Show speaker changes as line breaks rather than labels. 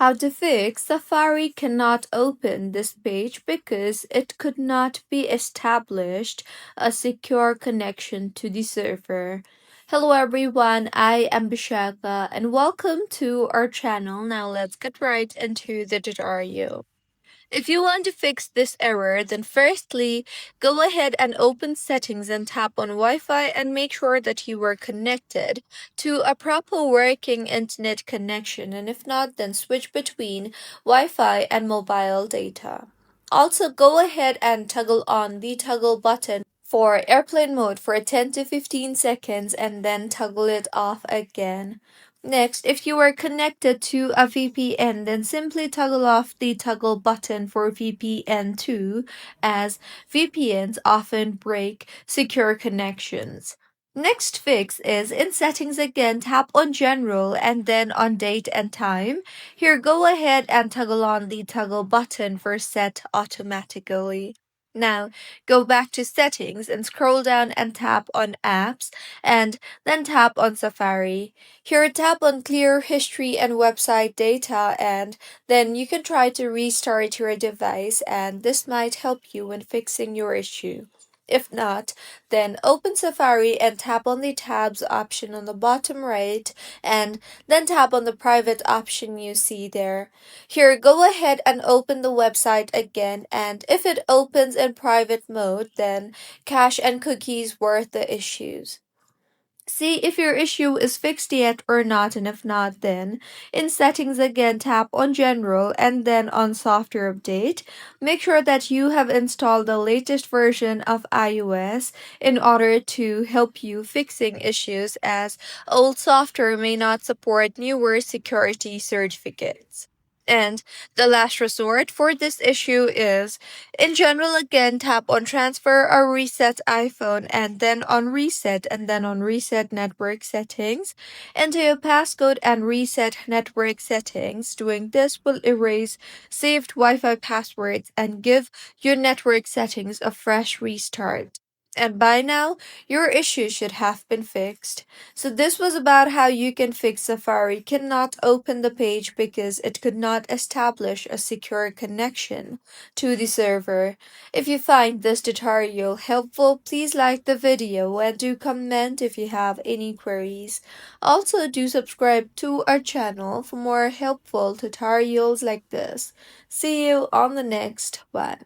How to fix Safari cannot open this page because it could not be established a secure connection to the server. Hello everyone, I am Bishaka and welcome to our channel. Now let's get right into the tutorial. If you want to fix this error, then firstly, go ahead and open settings and tap on Wi-Fi and make sure that you are connected to a proper working internet connection, and if not, then switch between Wi-Fi and mobile data. Also, go ahead and toggle on the toggle button for airplane mode for 10 to 15 seconds and then toggle it off again. Next, if you are connected to a VPN, then simply toggle off the toggle button for VPN too, as VPNs often break secure connections. Next fix is in settings again, tap on general and then on date and time. Here, go ahead and toggle on the toggle button for set automatically. Now, go back to settings and scroll down and tap on apps and then tap on Safari. Here, tap on clear history and website data, and then you can try to restart your device, and this might help you in fixing your issue. If not, then open Safari and tap on the tabs option on the bottom right, and then tap on the private option you see there. Here, go ahead and open the website again, and if it opens in private mode, then cache and cookies were the issues. See if your issue is fixed yet or not, and if not, then in settings again, tap on general and then on software update. Make sure that you have installed the latest version of iOS in order to help you fixing issues, as old software may not support newer security certificates. And the last resort for this issue is, in general, again, tap on transfer or reset iPhone and then on reset and then on reset network settings. Enter your passcode and reset network settings. Doing this will erase saved Wi-Fi passwords and give your network settings a fresh restart. And by now, your issue should have been fixed. So this was about how you can fix Safari cannot open the page because it could not establish a secure connection to the server. If you find this tutorial helpful, please like the video and do comment if you have any queries. Also, do subscribe to our channel for more helpful tutorials like this. See you on the next one.